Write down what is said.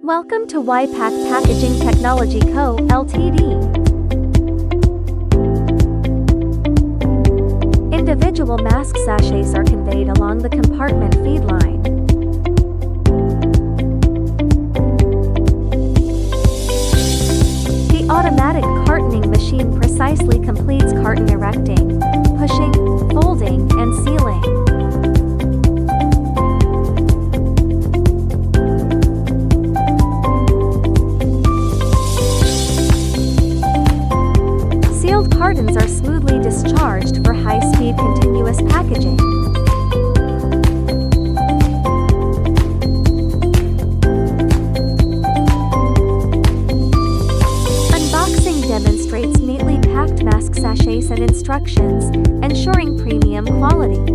Welcome to YPAC Packaging Technology Co., Ltd. Individual mask sachets are conveyed along the compartment feed line. The automatic cartoning machine precisely completes carton erecting, pushing, folding, and sealing. Sealed cartons are smoothly discharged for high-speed continuous packaging. Unboxing demonstrates neatly packed mask sachets and instructions, ensuring premium quality.